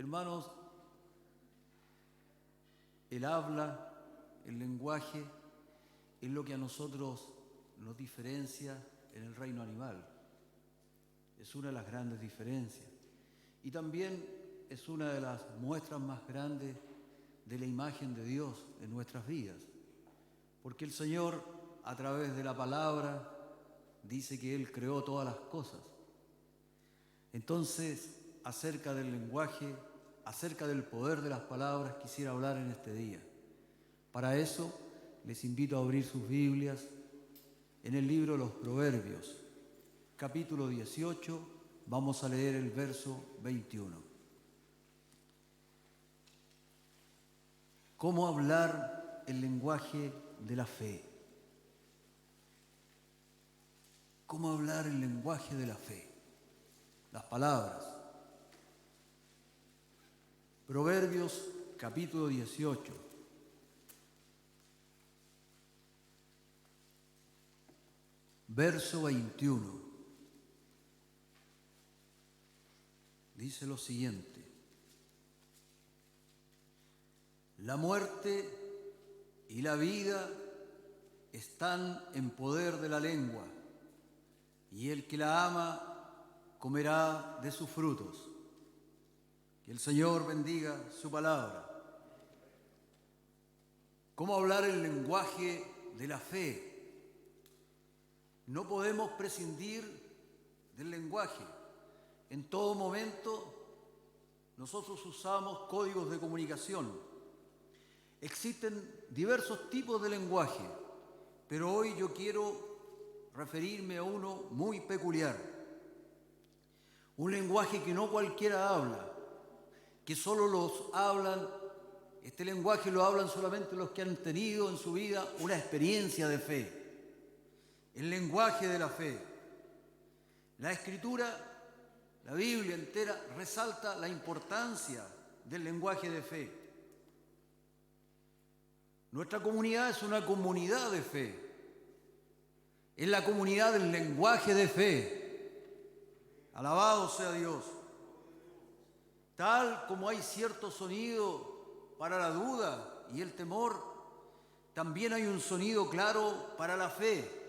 Hermanos, el habla, el lenguaje, es lo que a nosotros nos diferencia en el reino animal. Es una de las grandes diferencias. Y también es una de las muestras más grandes de la imagen de Dios en nuestras vidas. Porque el Señor, a través de la palabra, dice que Él creó todas las cosas. Entonces, acerca del lenguaje, acerca del poder de las palabras, quisiera hablar en este día. Para eso, les invito a abrir sus Biblias en el libro de los Proverbios, capítulo 18, vamos a leer el verso 21. ¿Cómo hablar el lenguaje de la fe? ¿Cómo hablar el lenguaje de la fe? Las palabras. Proverbios, capítulo 18. Verso 21. Dice lo siguiente: la muerte y la vida están en poder de la lengua, y el que la ama comerá de sus frutos. Que el Señor bendiga su palabra. ¿Cómo hablar el lenguaje de la fe? No podemos prescindir del lenguaje. En todo momento nosotros usamos códigos de comunicación. Existen diversos tipos de lenguaje, pero hoy yo quiero referirme a uno muy peculiar. Un lenguaje que no cualquiera habla, que solo los hablan, este lenguaje lo hablan solamente los que han tenido en su vida una experiencia de fe. El lenguaje de la fe. La Escritura, la Biblia entera, resalta la importancia del lenguaje de fe. Nuestra comunidad es una comunidad de fe. Es la comunidad del lenguaje de fe. Alabado sea Dios. Tal como hay cierto sonido para la duda y el temor, también hay un sonido claro para la fe.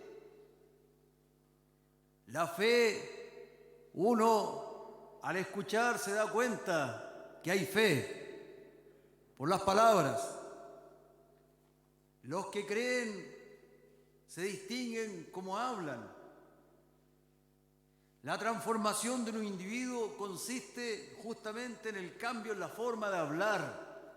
La fe, uno al escuchar se da cuenta que hay fe por las palabras. Los que creen se distinguen como hablan. La transformación de un individuo consiste justamente en el cambio en la forma de hablar.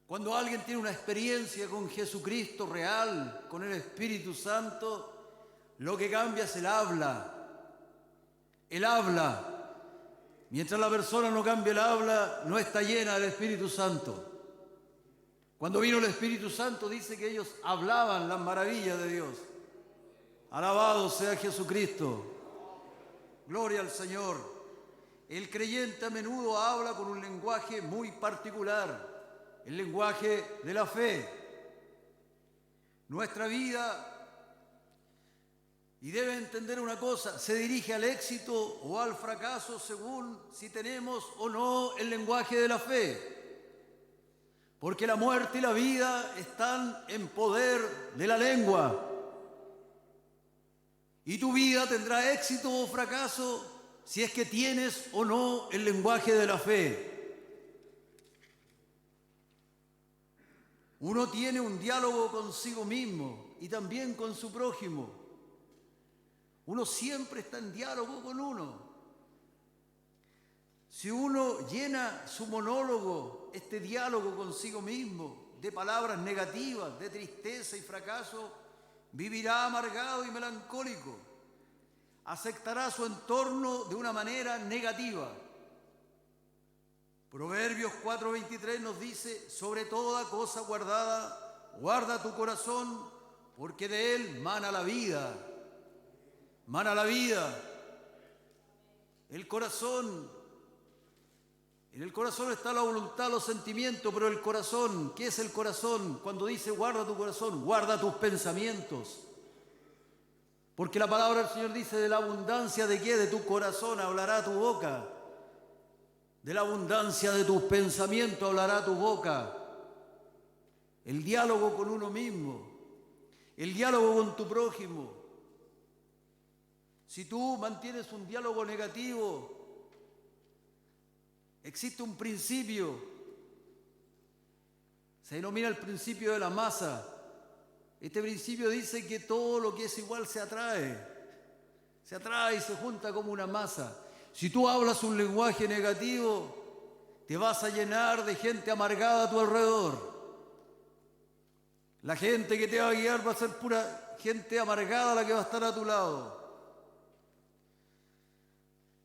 Cuando alguien tiene una experiencia con Jesucristo real, con el Espíritu Santo, lo que cambia es el habla. El habla. Mientras la persona no cambia el habla, no está llena del Espíritu Santo. Cuando vino el Espíritu Santo, dice que ellos hablaban las maravillas de Dios. Alabado sea Jesucristo. Gloria al Señor. El creyente a menudo habla con un lenguaje muy particular, el lenguaje de la fe. Nuestra vida, y debe entender una cosa, se dirige al éxito o al fracaso según si tenemos o no el lenguaje de la fe. Porque la muerte y la vida están en poder de la lengua. Y tu vida tendrá éxito o fracaso si es que tienes o no el lenguaje de la fe. Uno tiene un diálogo consigo mismo y también con su prójimo. Uno siempre está en diálogo con uno. Si uno llena su monólogo, este diálogo consigo mismo, de palabras negativas, de tristeza y fracaso, vivirá amargado y melancólico. Aceptará su entorno de una manera negativa. Proverbios 4:23 nos dice: sobre toda cosa guardada, guarda tu corazón, porque de él mana la vida. Mana la vida. El corazón. En el corazón está la voluntad, los sentimientos, pero el corazón, ¿qué es el corazón? Cuando dice guarda tu corazón, guarda tus pensamientos. Porque la palabra del Señor dice: de la abundancia de qué, de tu corazón hablará tu boca. De la abundancia de tus pensamientos hablará tu boca. El diálogo con uno mismo, el diálogo con tu prójimo. Si tú mantienes un diálogo negativo, existe un principio, se denomina el principio de la masa. Este principio dice que todo lo que es igual se atrae y se junta como una masa. Si tú hablas un lenguaje negativo, te vas a llenar de gente amargada a tu alrededor. La gente que te va a guiar va a ser pura gente amargada la que va a estar a tu lado.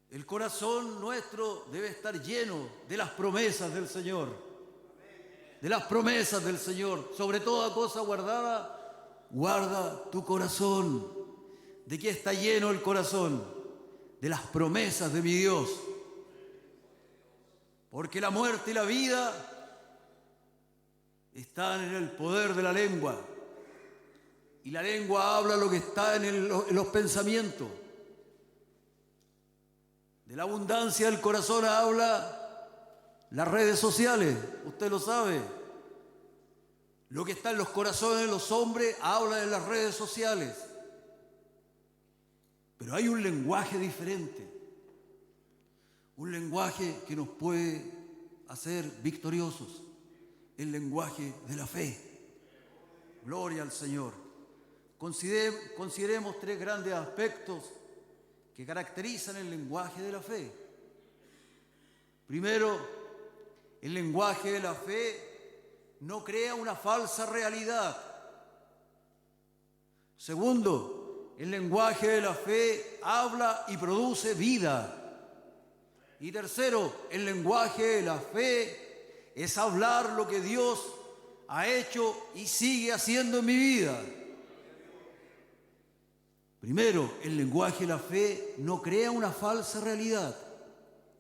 El corazón nuestro debe estar lleno de las promesas del Señor. De las promesas del Señor. Sobre toda cosa guardada, guarda tu corazón. ¿De qué está lleno el corazón? De las promesas de mi Dios. Porque la muerte y la vida están en el poder de la lengua. Y la lengua habla lo que está en los pensamientos. De la abundancia del corazón habla las redes sociales, usted lo sabe. Lo que está en los corazones de los hombres habla en las redes sociales. Pero hay un lenguaje diferente. Un lenguaje que nos puede hacer victoriosos. El lenguaje de la fe. Gloria al Señor. Consideremos tres grandes aspectos que caracterizan el lenguaje de la fe. Primero, el lenguaje de la fe no crea una falsa realidad. Segundo, el lenguaje de la fe habla y produce vida. Y tercero, el lenguaje de la fe es hablar lo que Dios ha hecho y sigue haciendo en mi vida. Primero, el lenguaje de la fe no crea una falsa realidad.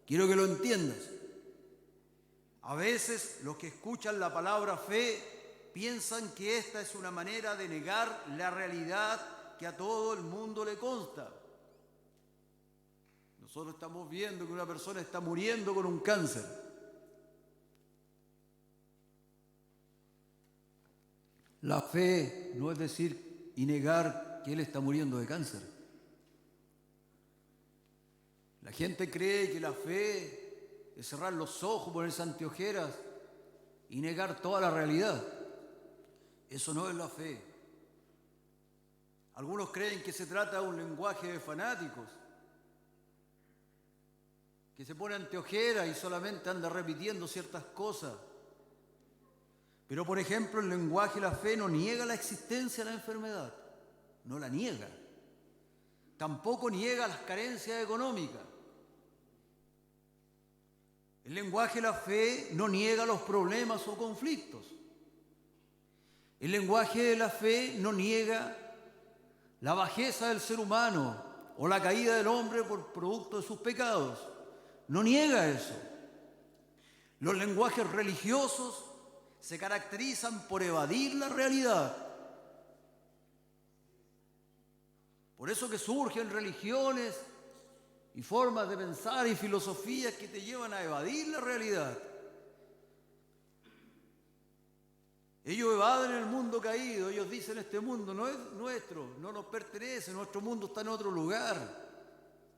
Quiero que lo entiendas. A veces los que escuchan la palabra fe piensan que esta es una manera de negar la realidad que a todo el mundo le consta. Nosotros estamos viendo que una persona está muriendo con un cáncer. La fe no es decir y negar que él está muriendo de cáncer. La gente cree que la fe es cerrar los ojos, ponerse anteojeras y negar toda la realidad. Eso no es la fe. Algunos creen que se trata de un lenguaje de fanáticos, que se pone anteojeras y solamente anda repitiendo ciertas cosas. Pero, por ejemplo, el lenguaje de la fe no niega la existencia de la enfermedad. No la niega. Tampoco niega las carencias económicas. El lenguaje de la fe no niega los problemas o conflictos. El lenguaje de la fe no niega la bajeza del ser humano o la caída del hombre por producto de sus pecados. No niega eso. Los lenguajes religiosos se caracterizan por evadir la realidad. Por eso que surgen religiones y formas de pensar y filosofías que te llevan a evadir la realidad. Ellos evaden el mundo caído, ellos dicen este mundo no es nuestro, no nos pertenece, nuestro mundo está en otro lugar.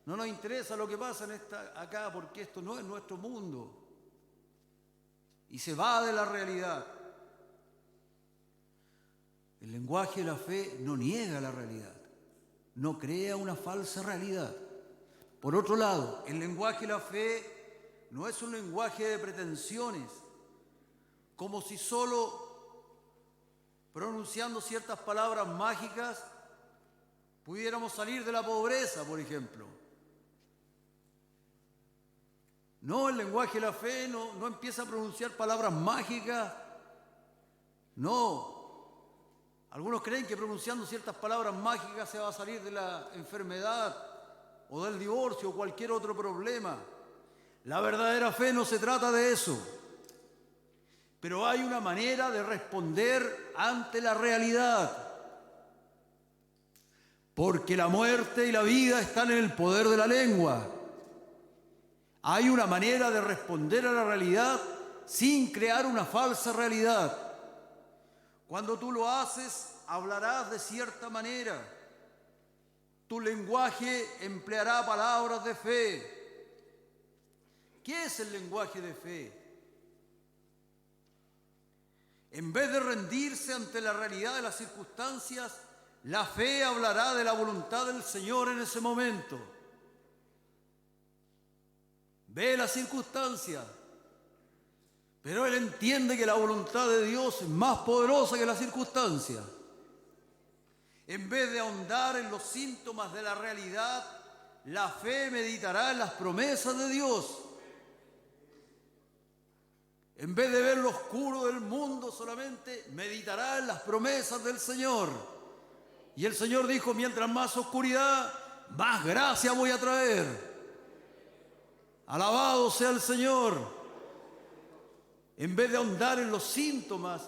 No nos interesa lo que pasa acá porque esto no es nuestro mundo. Y se evade la realidad. El lenguaje de la fe no niega la realidad. No crea una falsa realidad. Por otro lado, el lenguaje de la fe no es un lenguaje de pretensiones, como si solo pronunciando ciertas palabras mágicas pudiéramos salir de la pobreza, por ejemplo. No, el lenguaje de la fe no empieza a pronunciar palabras mágicas. No. Algunos creen que pronunciando ciertas palabras mágicas se va a salir de la enfermedad o del divorcio o cualquier otro problema. La verdadera fe no se trata de eso. Pero hay una manera de responder ante la realidad. Porque la muerte y la vida están en el poder de la lengua. Hay una manera de responder a la realidad sin crear una falsa realidad. Cuando tú lo haces, hablarás de cierta manera. Tu lenguaje empleará palabras de fe. ¿Qué es el lenguaje de fe? En vez de rendirse ante la realidad de las circunstancias, la fe hablará de la voluntad del Señor en ese momento. Ve la circunstancia, pero él entiende que la voluntad de Dios es más poderosa que la circunstancia. En vez de ahondar en los síntomas de la realidad, la fe meditará en las promesas de Dios. En vez de ver lo oscuro del mundo solamente, meditará en las promesas del Señor. Y el Señor dijo, mientras más oscuridad, más gracia voy a traer. Alabado sea el Señor. En vez de ahondar en los síntomas,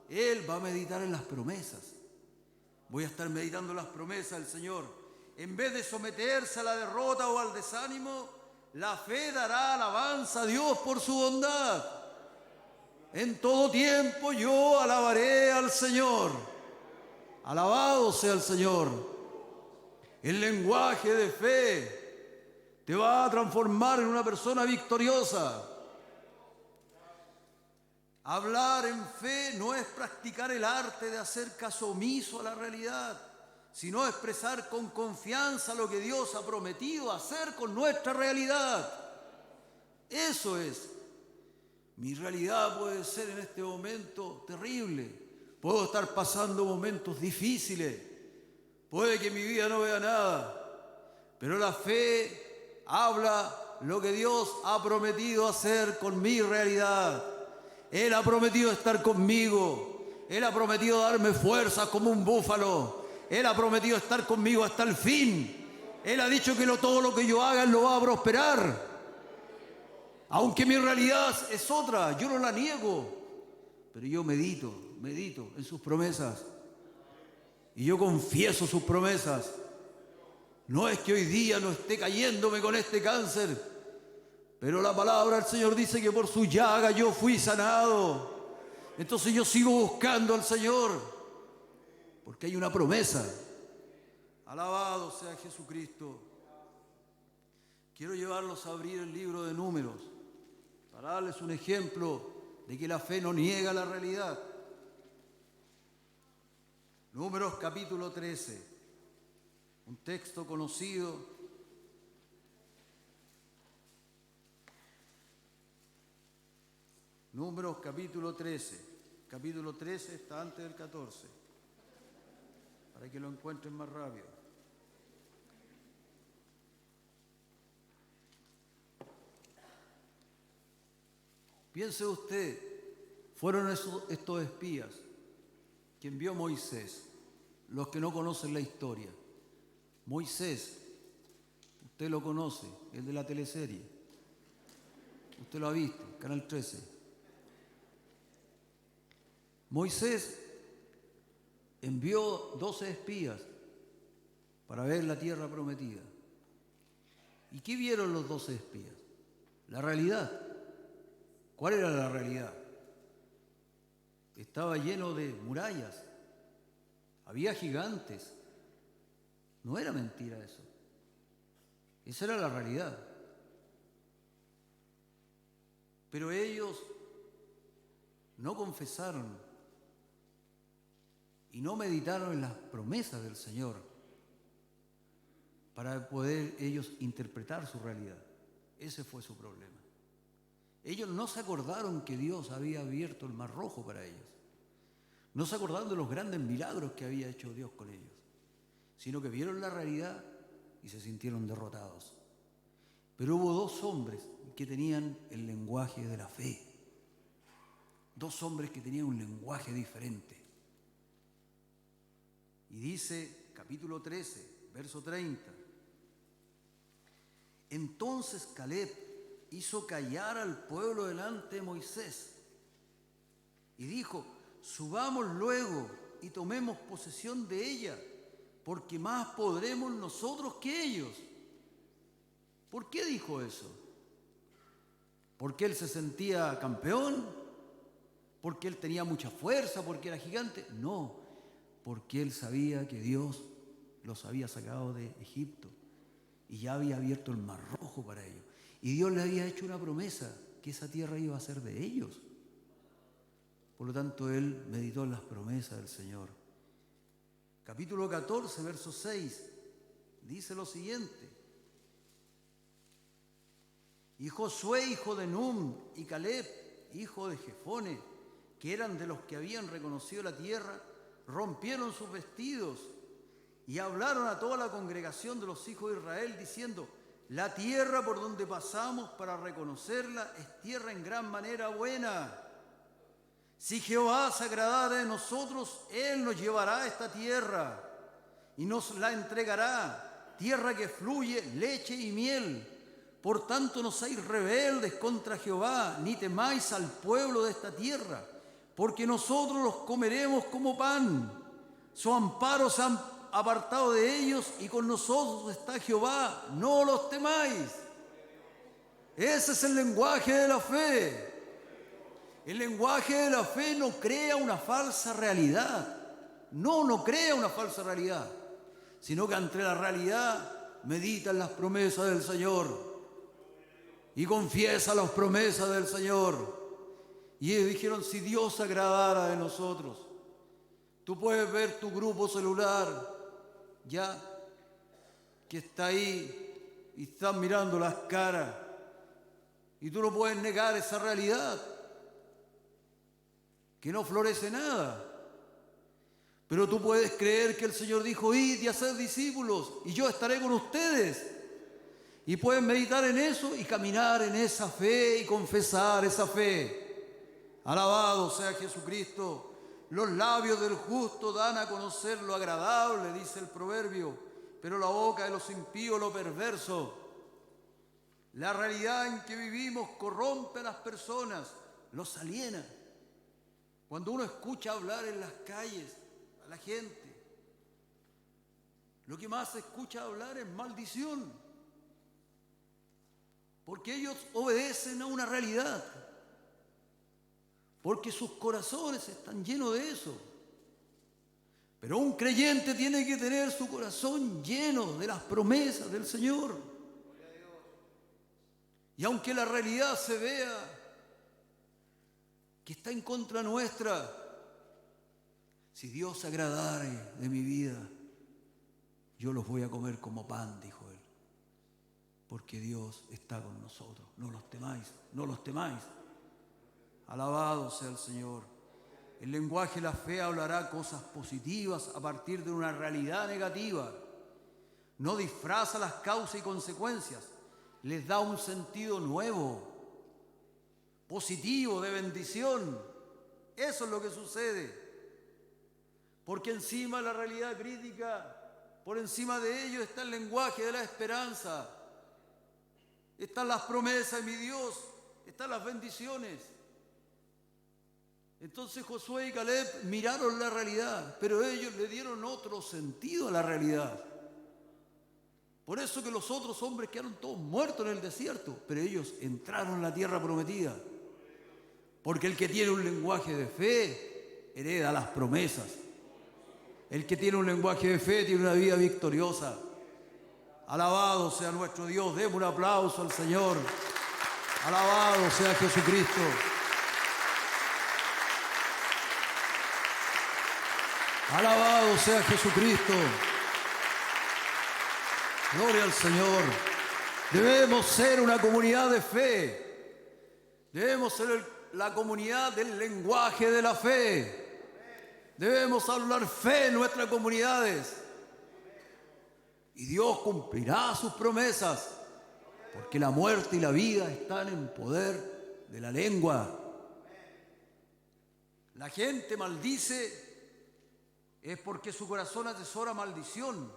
Él va a meditar en las promesas. Voy a estar meditando en las promesas del Señor. En vez de someterse a la derrota o al desánimo, la fe dará alabanza a Dios por su bondad. En todo tiempo yo alabaré al Señor. Alabado sea el Señor. El lenguaje de fe te va a transformar en una persona victoriosa. Hablar en fe no es practicar el arte de hacer caso omiso a la realidad, sino expresar con confianza lo que Dios ha prometido hacer con nuestra realidad. Eso es. Mi realidad puede ser en este momento terrible. Puedo estar pasando momentos difíciles. Puede que mi vida no vea nada. Pero la fe habla lo que Dios ha prometido hacer con mi realidad. Él ha prometido estar conmigo. Él ha prometido darme fuerza como un búfalo. Él ha prometido estar conmigo hasta el fin. Él ha dicho que todo lo que yo haga, Él lo va a prosperar. Aunque mi realidad es otra, yo no la niego. Pero yo medito en sus promesas. Y yo confieso sus promesas. No es que hoy día no esté cayéndome con este cáncer, pero la palabra del Señor dice que por su llaga yo fui sanado. Entonces yo sigo buscando al Señor, porque hay una promesa. Alabado sea Jesucristo. Quiero llevarlos a abrir el libro de Números, para darles un ejemplo de que la fe no niega la realidad. Números capítulo 13, un texto conocido. Números capítulo 13. Capítulo 13 está antes del 14, para que lo encuentren más rápido. Piense usted, fueron estos espías que envió Moisés, los que no conocen la historia. Moisés, usted lo conoce, el de la teleserie. Usted lo ha visto, Canal 13. Moisés envió 12 espías para ver la tierra prometida. ¿Y qué vieron los 12 espías? La realidad. ¿Cuál era la realidad? Estaba lleno de murallas, había gigantes. No era mentira eso. Esa era la realidad. Pero ellos no confesaron y no meditaron en las promesas del Señor para poder ellos interpretar su realidad. Ese fue su problema. Ellos no se acordaron que Dios había abierto el Mar Rojo para ellos. No se acordaron de los grandes milagros que había hecho Dios con ellos, sino que vieron la realidad y se sintieron derrotados. Pero hubo 2 hombres que tenían el lenguaje de la fe. 2 hombres que tenían un lenguaje diferente. Y dice, capítulo 13, verso 30. Entonces Caleb hizo callar al pueblo delante de Moisés y dijo: subamos luego y tomemos posesión de ella, porque más podremos nosotros que ellos. ¿Por qué dijo eso? ¿Porque él se sentía campeón? ¿Porque él tenía mucha fuerza? ¿Porque era gigante? No, porque él sabía que Dios los había sacado de Egipto y ya había abierto el Mar Rojo para ellos. Y Dios le había hecho una promesa, que esa tierra iba a ser de ellos. Por lo tanto, él meditó en las promesas del Señor. Capítulo 14, verso 6, dice lo siguiente. Y Josué, hijo de Nun, y Caleb, hijo de Jefone, que eran de los que habían reconocido la tierra, rompieron sus vestidos y hablaron a toda la congregación de los hijos de Israel, diciendo: la tierra por donde pasamos para reconocerla es tierra en gran manera buena. Si Jehová se agradara de nosotros, Él nos llevará a esta tierra y nos la entregará, tierra que fluye leche y miel. Por tanto, no seáis rebeldes contra Jehová, ni temáis al pueblo de esta tierra, porque nosotros los comeremos como pan. Su amparo se ha apartado de ellos y con nosotros está Jehová, no los temáis. Ese es el lenguaje de la fe. El lenguaje de la fe no crea una falsa realidad. No crea una falsa realidad, sino que ante la realidad medita en las promesas del Señor y confiesa las promesas del Señor. Y ellos dijeron: si Dios se agradara de nosotros. Tú puedes ver tu grupo celular, ya, que está ahí y están mirando las caras, y tú no puedes negar esa realidad, que no florece nada. Pero tú puedes creer que el Señor dijo: id y haced discípulos, y yo estaré con ustedes. Y puedes meditar en eso y caminar en esa fe y confesar esa fe. Alabado sea Jesucristo. Los labios del justo dan a conocer lo agradable, dice el proverbio, pero la boca de los impíos lo perverso. La realidad en que vivimos corrompe a las personas, los aliena. Cuando uno escucha hablar en las calles a la gente, lo que más se escucha hablar es maldición, porque ellos obedecen a una realidad, porque sus corazones están llenos de eso. Pero un creyente tiene que tener su corazón lleno de las promesas del Señor. Y aunque la realidad se vea que está en contra nuestra, si Dios se agradare de mi vida, yo los voy a comer como pan, dijo él, porque Dios está con nosotros. No los temáis, no los temáis. Alabado sea el Señor. El lenguaje de la fe hablará cosas positivas a partir de una realidad negativa. No disfraza las causas y consecuencias, les da un sentido nuevo, positivo, de bendición. Eso es lo que sucede. Porque encima de la realidad crítica, por encima de ello está el lenguaje de la esperanza. Están las promesas de mi Dios, están las bendiciones. Entonces Josué y Caleb miraron la realidad, pero ellos le dieron otro sentido a la realidad. Por eso que los otros hombres quedaron todos muertos en el desierto, pero ellos entraron en la tierra prometida. Porque el que tiene un lenguaje de fe hereda las promesas. El que tiene un lenguaje de fe tiene una vida victoriosa. Alabado sea nuestro Dios. Demos un aplauso al Señor. Alabado sea Jesucristo. Alabado sea Jesucristo. Gloria al Señor. Debemos ser una comunidad de fe. Debemos ser la comunidad del lenguaje de la fe. Debemos hablar fe en nuestras comunidades. Y Dios cumplirá sus promesas, porque la muerte y la vida están en poder de la lengua. La gente maldice es porque su corazón atesora maldición.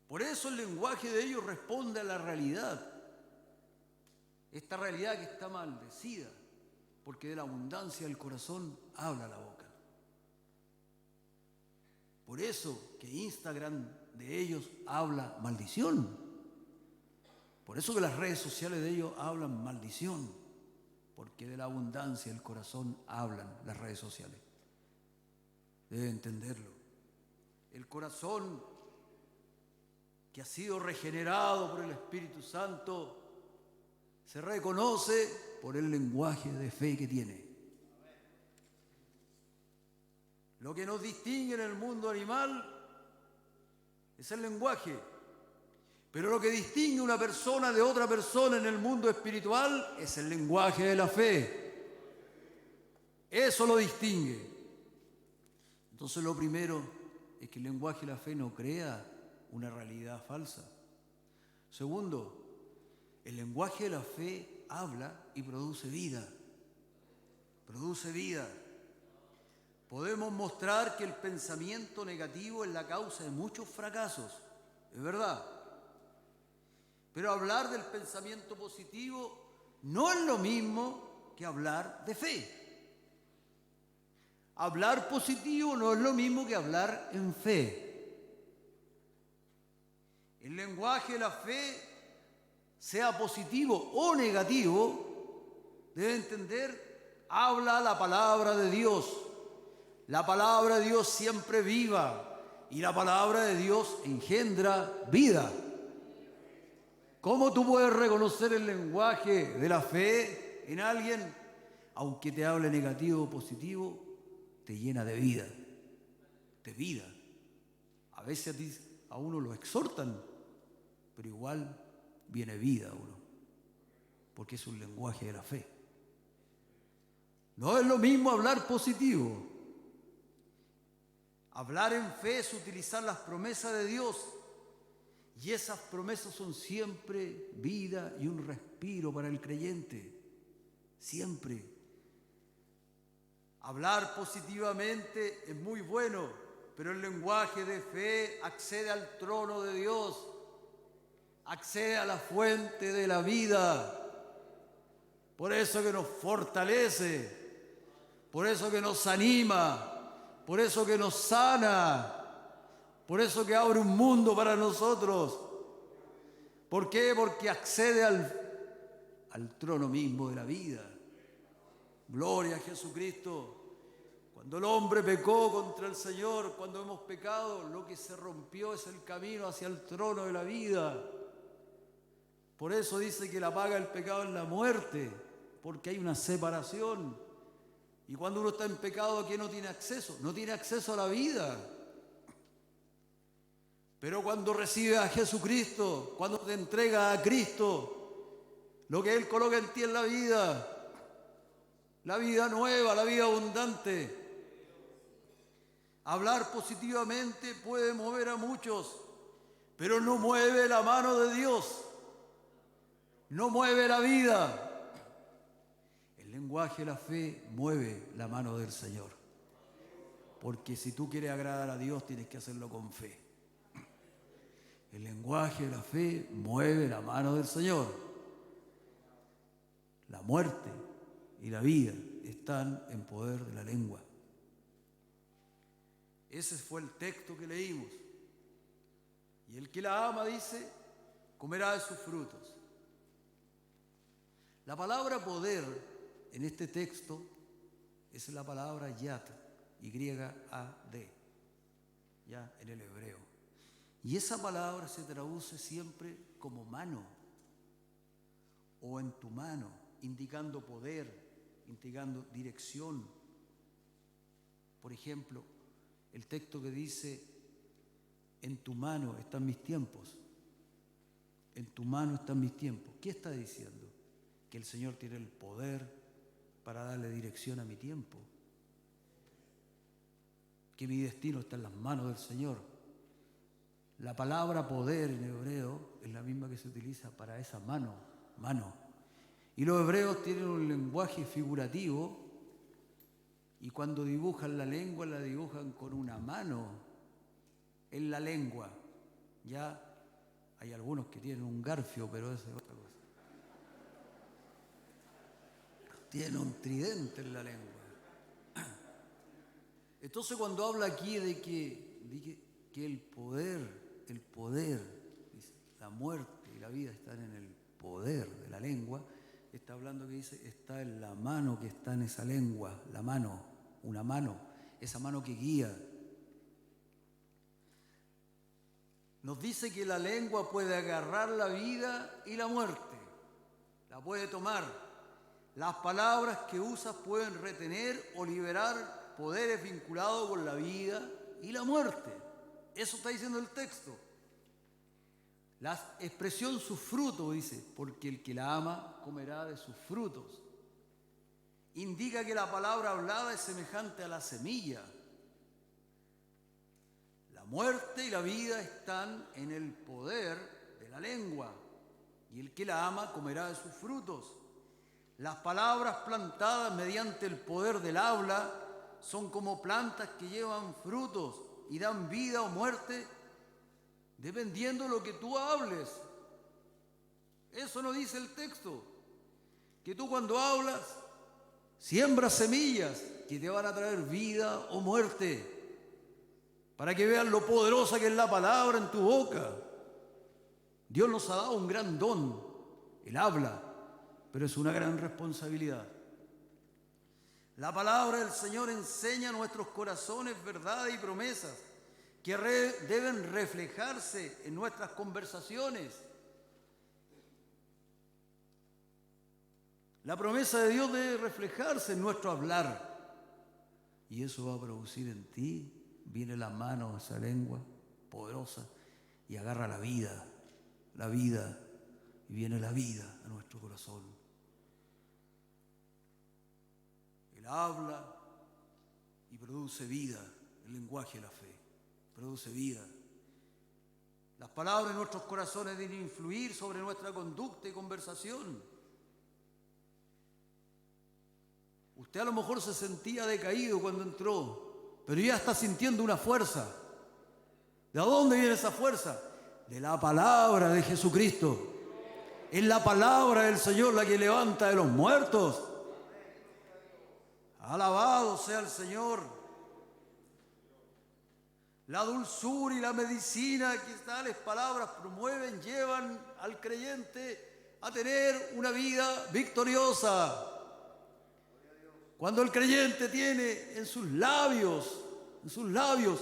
Por eso el lenguaje de ellos responde a la realidad. Esta realidad que está maldecida, porque de la abundancia del corazón habla la boca. Por eso que Instagram de ellos habla maldición. Por eso que las redes sociales de ellos hablan maldición, porque de la abundancia del corazón hablan las redes sociales. Debe entenderlo. El corazón que ha sido regenerado por el Espíritu Santo se reconoce por el lenguaje de fe que tiene. Lo que nos distingue en el mundo animal es el lenguaje, pero lo que distingue una persona de otra persona en el mundo espiritual es el lenguaje de la fe. Eso lo distingue. Entonces lo primero es que el lenguaje de la fe no crea una realidad falsa. Segundo, el lenguaje de la fe habla y produce vida. Produce vida. Podemos mostrar que el pensamiento negativo es la causa de muchos fracasos, es verdad. Pero hablar del pensamiento positivo no es lo mismo que hablar de fe. Hablar positivo no es lo mismo que hablar en fe. El lenguaje de la fe, sea positivo o negativo, debe entender, habla la palabra de Dios. La palabra de Dios siempre viva y la palabra de Dios engendra vida. ¿Cómo tú puedes reconocer el lenguaje de la fe en alguien? Aunque te hable negativo o positivo, te llena de vida. De vida. A veces a uno lo exhortan, pero igual viene vida a uno, porque es un lenguaje de la fe. No es lo mismo hablar positivo. Hablar en fe es utilizar las promesas de Dios, y esas promesas son siempre vida y un respiro para el creyente. Siempre. Hablar positivamente es muy bueno, pero el lenguaje de fe accede al trono de Dios, accede a la fuente de la vida. Por eso que nos fortalece, por eso que nos anima, por eso que nos sana, por eso que abre un mundo para nosotros. ¿Por qué? Porque accede al trono mismo de la vida. Gloria a Jesucristo. Cuando el hombre pecó contra el Señor, cuando hemos pecado, lo que se rompió es el camino hacia el trono de la vida. Por eso dice que la paga del pecado es la muerte, porque hay una separación. Y cuando uno está en pecado, ¿a qué no tiene acceso? No tiene acceso a la vida. Pero cuando recibes a Jesucristo, cuando te entrega a Cristo, lo que Él coloca en ti es la vida nueva, la vida abundante. Hablar positivamente puede mover a muchos, pero no mueve la mano de Dios, no mueve la vida. El lenguaje de la fe mueve la mano del Señor, porque si tú quieres agradar a Dios tienes que hacerlo con fe. El lenguaje de la fe mueve la mano del Señor. La muerte y la vida están en poder de la lengua. Ese fue el texto que leímos. Y el que la ama, dice, comerá de sus frutos. La palabra poder en este texto es la palabra yad, Y-A-D, ya en el hebreo. Y esa palabra se traduce siempre como mano o en tu mano, indicando poder, indicando dirección. Por ejemplo, el texto que dice, en tu mano están mis tiempos. En tu mano están mis tiempos. ¿Qué está diciendo? Que el Señor tiene el poder para darle dirección a mi tiempo. Que mi destino está en las manos del Señor. La palabra poder en hebreo es la misma que se utiliza para esa mano. Y los hebreos tienen un lenguaje figurativo y cuando dibujan la lengua la dibujan con una mano en la lengua. Ya hay algunos que tienen un garfio, pero eso es otra cosa. Tienen un tridente en la lengua. Entonces cuando habla aquí de que el poder, dice, la muerte y la vida están en el poder de la lengua, está hablando que dice, está en la mano que está en esa lengua, la mano, una mano, esa mano que guía. Nos dice que la lengua puede agarrar la vida y la muerte, la puede tomar. Las palabras que usas pueden retener o liberar poderes vinculados con la vida y la muerte. Eso está diciendo el texto. La expresión sus frutos, dice, porque el que la ama comerá de sus frutos. Indica que la palabra hablada es semejante a la semilla. La muerte y la vida están en el poder de la lengua, y el que la ama comerá de sus frutos. Las palabras plantadas mediante el poder del habla son como plantas que llevan frutos y dan vida o muerte dependiendo de lo que tú hables. Eso no dice el texto. Que tú cuando hablas siembras semillas que te van a traer vida o muerte, para que vean lo poderosa que es la palabra en tu boca. Dios nos ha dado un gran don, el habla, pero es una gran responsabilidad. La palabra del Señor enseña a nuestros corazones verdades y promesas que deben reflejarse en nuestras conversaciones. La promesa de Dios debe reflejarse en nuestro hablar. Y eso va a producir en ti, viene la mano de esa lengua poderosa y agarra la vida, y viene la vida a nuestro corazón. Él habla y produce vida, el lenguaje de la fe, produce vida. Las palabras de nuestros corazones deben influir sobre nuestra conducta y conversación. Usted a lo mejor se sentía decaído cuando entró, pero ya está sintiendo una fuerza. ¿De dónde viene esa fuerza? De la palabra de Jesucristo. Es la palabra del Señor la que levanta de los muertos. Alabado sea el Señor. La dulzura y la medicina que tales palabras promueven llevan al creyente a tener una vida victoriosa. Cuando el creyente tiene en sus labios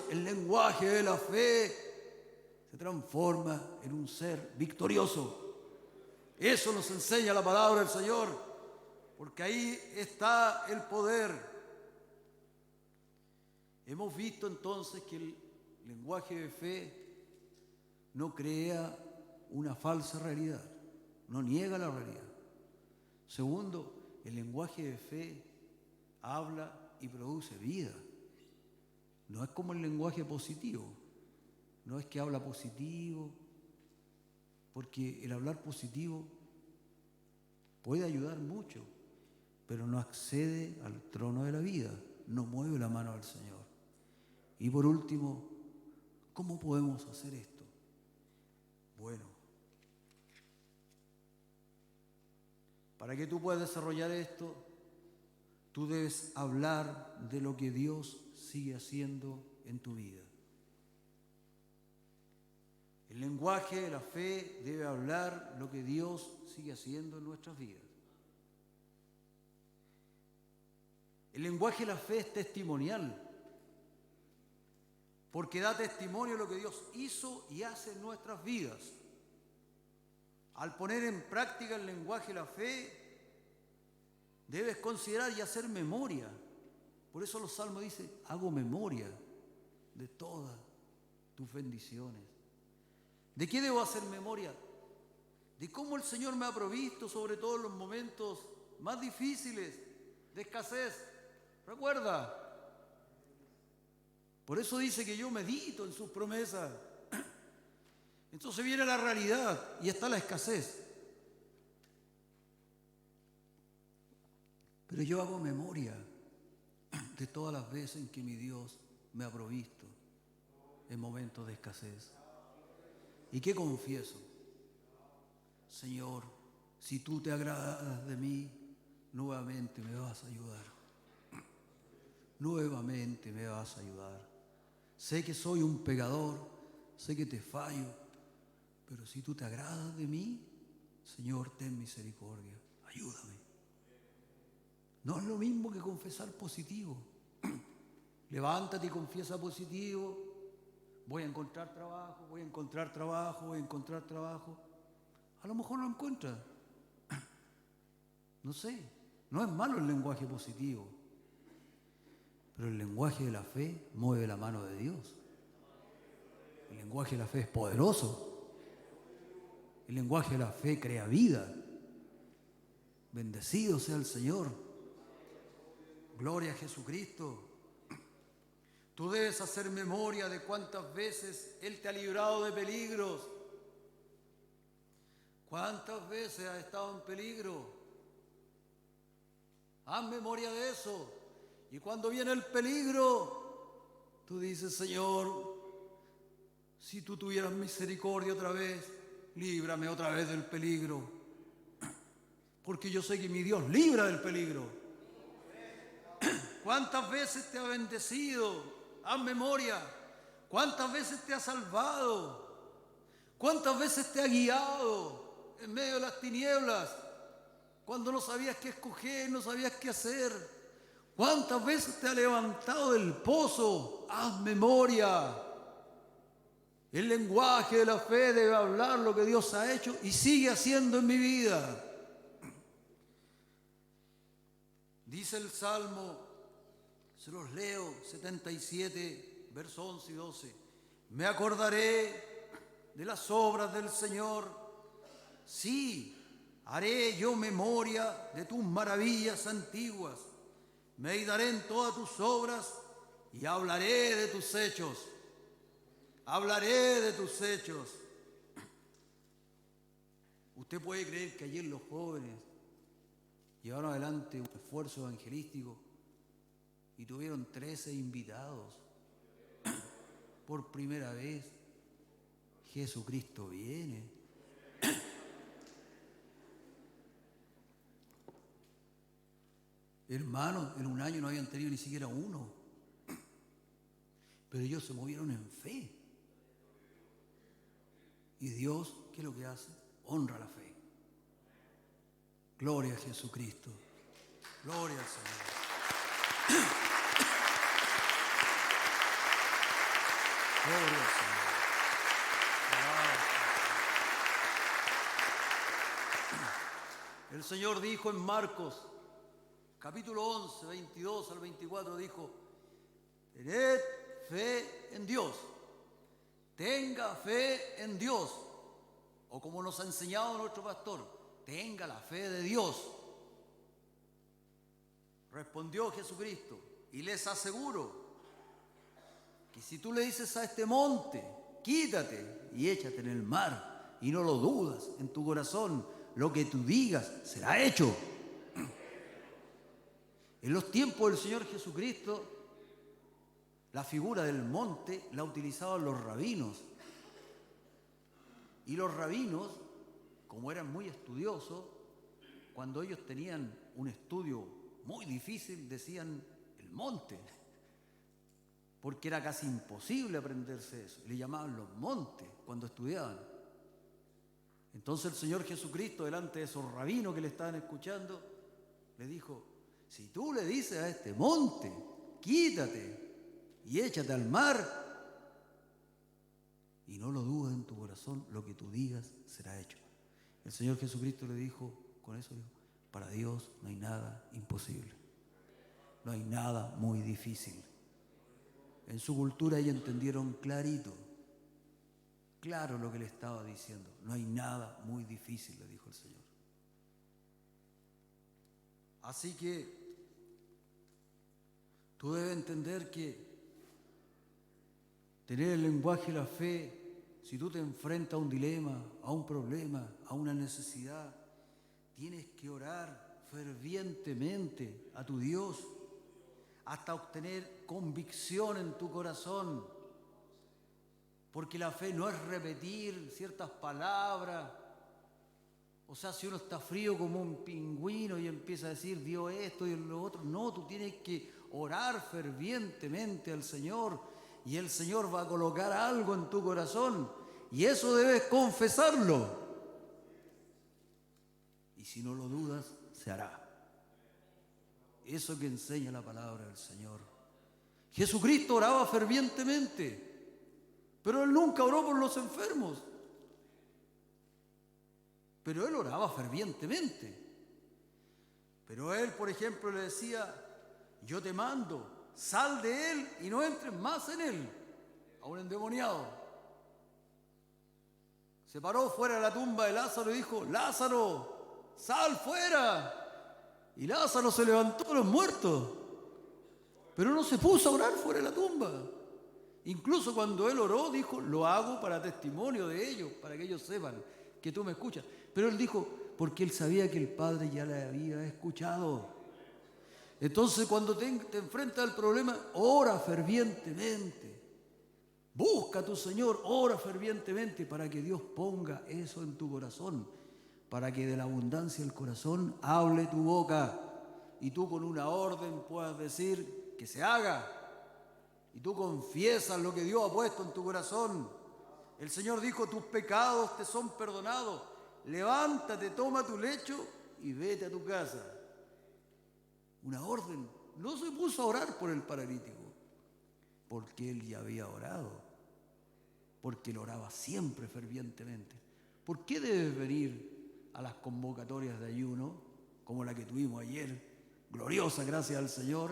el lenguaje de la fe, se transforma en un ser victorioso. Eso nos enseña la palabra del Señor, porque ahí está el poder. Hemos visto entonces que el lenguaje de fe no crea una falsa realidad, no niega la realidad. Segundo, el lenguaje de fe habla y produce vida. No es como el lenguaje positivo, no es que habla positivo, porque el hablar positivo puede ayudar mucho, pero no accede al trono de la vida, no mueve la mano del Señor. Y por último, ¿cómo podemos hacer esto? Bueno, para que tú puedas desarrollar esto, tú debes hablar de lo que Dios sigue haciendo en tu vida. El lenguaje de la fe debe hablar lo que Dios sigue haciendo en nuestras vidas. El lenguaje de la fe es testimonial, porque da testimonio de lo que Dios hizo y hace en nuestras vidas. Al poner en práctica el lenguaje de la fe, debes considerar y hacer memoria. Por eso los salmos dicen, hago memoria de todas tus bendiciones. ¿De qué debo hacer memoria? De cómo el Señor me ha provisto, sobre todo en los momentos más difíciles de escasez. Recuerda. Por eso dice que yo medito en sus promesas. Entonces viene la realidad y está la escasez. Pero yo hago memoria de todas las veces en que mi Dios me ha provisto en momentos de escasez. ¿Y qué confieso? Señor, si tú te agradas de mí, nuevamente me vas a ayudar. Nuevamente me vas a ayudar. Sé que soy un pecador, sé que te fallo, pero si tú te agradas de mí, Señor, ten misericordia, ayúdame. No es lo mismo que confesar positivo. Levántate y confiesa positivo. Voy a encontrar trabajo, voy a encontrar trabajo, voy a encontrar trabajo. A lo mejor lo encuentras. No sé, no es malo el lenguaje positivo, pero el lenguaje de la fe mueve la mano de Dios. El lenguaje de la fe es poderoso. El lenguaje de la fe crea vida. Bendecido sea el Señor. Gloria a Jesucristo. Tú debes hacer memoria de cuántas veces Él te ha librado de peligros. ¿Cuántas veces has estado en peligro? Haz memoria de eso. Y cuando viene el peligro, tú dices, Señor, si tú tuvieras misericordia otra vez, líbrame otra vez del peligro. Porque yo sé que mi Dios libra del peligro. ¿Cuántas veces te ha bendecido? Haz memoria. ¿Cuántas veces te ha salvado? ¿Cuántas veces te ha guiado en medio de las tinieblas? Cuando no sabías qué escoger, no sabías qué hacer. ¿Cuántas veces te ha levantado del pozo? Haz memoria. El lenguaje de la fe debe hablar lo que Dios ha hecho y sigue haciendo en mi vida. Dice el Salmo, se los leo, 77, versos 11 y 12. Me acordaré de las obras del Señor. Sí, haré yo memoria de tus maravillas antiguas. Meditaré en todas tus obras y hablaré de tus hechos. Hablaré de tus hechos. Usted puede creer que ayer los jóvenes llevaron adelante un esfuerzo evangelístico y tuvieron 13 invitados. Por primera vez, Jesucristo viene. Hermanos, en un año no habían tenido ni siquiera uno. Pero ellos se movieron en fe. Y Dios, ¿qué es lo que hace? Honra la fe. Gloria a Jesucristo. Gloria al Señor. Gloria al Señor. El Señor dijo en Marcos, capítulo 11, 22 al 24, dijo, tened fe en Dios. Tenga fe en Dios. O como nos ha enseñado nuestro pastor, tenga la fe de Dios. Respondió Jesucristo, y les aseguro que si tú le dices a este monte, quítate y échate en el mar, y no lo dudas en tu corazón, lo que tú digas será hecho. En los tiempos del Señor Jesucristo, la figura del monte la utilizaban los rabinos. Y los rabinos, como eran muy estudiosos, cuando ellos tenían un estudio muy difícil, decían el monte, porque era casi imposible aprenderse eso. Le llamaban los montes cuando estudiaban. Entonces el Señor Jesucristo, delante de esos rabinos que le estaban escuchando, le dijo, si tú le dices a este monte, quítate y échate al mar, y no lo dudes en tu corazón, lo que tú digas será hecho. El Señor Jesucristo le dijo, con eso dijo, para Dios no hay nada imposible. No hay nada muy difícil. En su cultura ellos entendieron clarito, claro lo que le estaba diciendo. No hay nada muy difícil, le dijo el Señor. Así que tú debes entender que tener el lenguaje de la fe, si tú te enfrentas a un dilema, a un problema, a una necesidad, tienes que orar fervientemente a tu Dios hasta obtener convicción en tu corazón. Porque la fe no es repetir ciertas palabras. O sea, si uno está frío como un pingüino y empieza a decir Dios esto y lo otro, no, tú tienes que orar fervientemente al Señor. Y el Señor va a colocar algo en tu corazón. Y eso debes confesarlo. y si no lo dudas, se hará. Eso que enseña la palabra del Señor. Jesucristo oraba fervientemente, pero Él nunca oró por los enfermos. Pero Él oraba fervientemente. Pero Él, por ejemplo, le decía: yo te mando, sal de él y no entres más en él. A un endemoniado. Se paró fuera de la tumba de Lázaro y dijo: Lázaro, sal fuera. Y Lázaro se levantó de los muertos. Pero no se puso a orar fuera de la tumba. Incluso cuando él oró, dijo: lo hago para testimonio de ellos, para que ellos sepan que tú me escuchas. Pero él dijo, porque él sabía que el Padre ya le había escuchado. Entonces, cuando te enfrentas al problema, ora fervientemente. Busca a tu Señor, ora fervientemente para que Dios ponga eso en tu corazón, para que de la abundancia del corazón hable tu boca y tú con una orden puedas decir que se haga. Y tú confiesas lo que Dios ha puesto en tu corazón. El Señor dijo: tus pecados te son perdonados. Levántate, toma tu lecho y vete a tu casa. Una orden. No se puso a orar por el paralítico, porque él ya había orado, porque él oraba siempre fervientemente. ¿Por qué debes venir a las convocatorias de ayuno, como la que tuvimos ayer, gloriosa, gracias al Señor?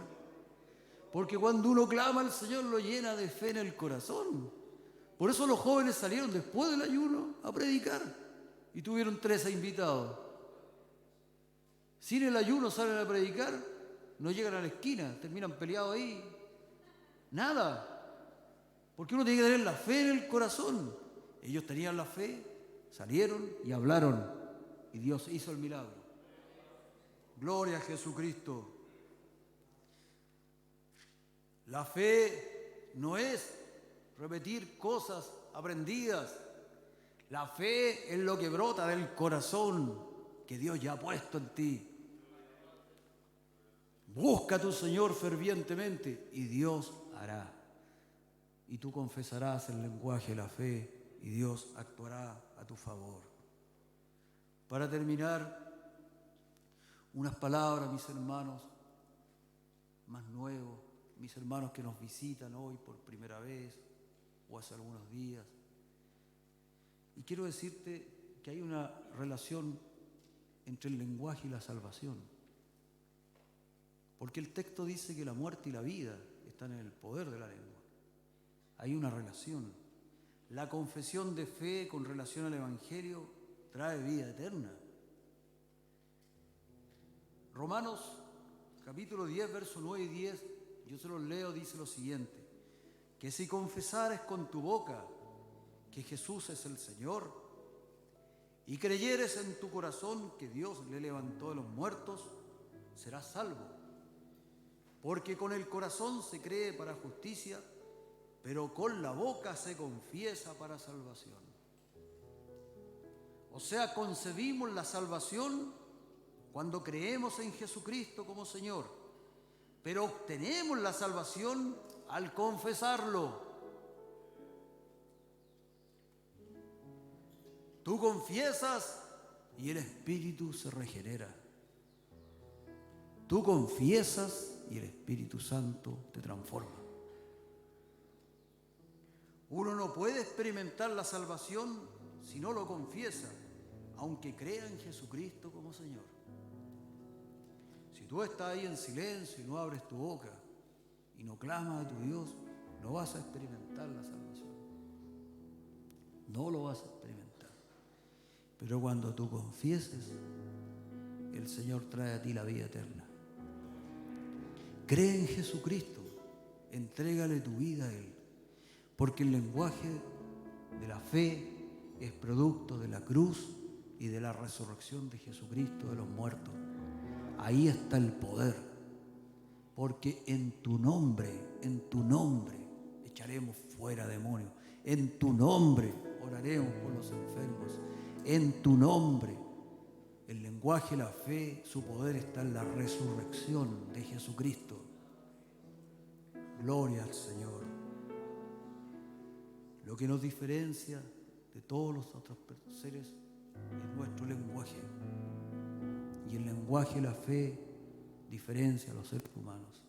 Porque cuando uno clama al Señor, lo llena de fe en el corazón. Por eso los jóvenes salieron después del ayuno a predicar y tuvieron 13 invitados. Sin el ayuno salen a predicar, no llegan a la esquina, terminan peleados ahí. Nada. Porque uno tiene que tener la fe en el corazón. Ellos tenían la fe, salieron y hablaron. Y Dios hizo el milagro. Gloria a Jesucristo. La fe no es repetir cosas aprendidas. La fe es lo que brota del corazón que Dios ya ha puesto en ti. Busca a tu Señor fervientemente y Dios hará. Y tú confesarás el lenguaje de la fe y Dios actuará a tu favor. Para terminar, unas palabras, mis hermanos más nuevos, mis hermanos que nos visitan hoy por primera vez o hace algunos días. Y quiero decirte que hay una relación entre el lenguaje y la salvación. Porque el texto dice que la muerte y la vida están en el poder de la lengua. Hay una relación. La confesión de fe con relación al Evangelio trae vida eterna. Romanos capítulo 10, versos 9 y 10, yo se los leo, dice lo siguiente: que si confesares con tu boca que Jesús es el Señor y creyeres en tu corazón que Dios le levantó de los muertos, serás salvo. Porque con el corazón se cree para justicia, pero con la boca se confiesa para salvación. O sea, concebimos la salvación cuando creemos en Jesucristo como Señor, pero obtenemos la salvación al confesarlo. Tú confiesas y el Espíritu se regenera. Tú confiesas y el Espíritu Santo te transforma. Uno no puede experimentar la salvación si no lo confiesa, aunque crea en Jesucristo como Señor. Si tú estás ahí en silencio y no abres tu boca y no clamas a tu Dios, no vas a experimentar la salvación. No lo vas a experimentar. Pero cuando tú confieses, el Señor trae a ti la vida eterna. Cree en Jesucristo, entrégale tu vida a Él, porque el lenguaje de la fe es producto de la cruz y de la resurrección de Jesucristo de los muertos. Ahí está el poder, porque en tu nombre echaremos fuera demonios, en tu nombre oraremos por los enfermos, en tu nombre. El lenguaje de la fe, su poder está en la resurrección de Jesucristo. Gloria al Señor. Lo que nos diferencia de todos los otros seres es nuestro lenguaje. Y el lenguaje de la fe diferencia a los seres humanos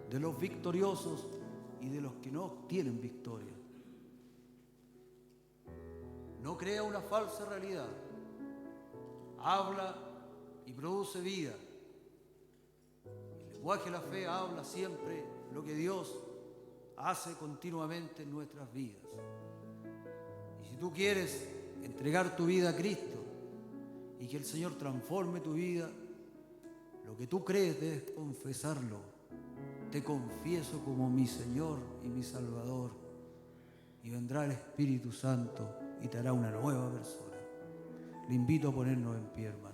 de los victoriosos y de los que no obtienen victoria. No crea una falsa realidad. Habla y produce vida. El lenguaje de la fe habla siempre lo que Dios hace continuamente en nuestras vidas. Y si tú quieres entregar tu vida a Cristo y que el Señor transforme tu vida, lo que tú crees debes confesarlo. Te confieso como mi Señor y mi Salvador, y vendrá el Espíritu Santo y te hará una nueva persona. Le invito a ponernos en pie, hermano.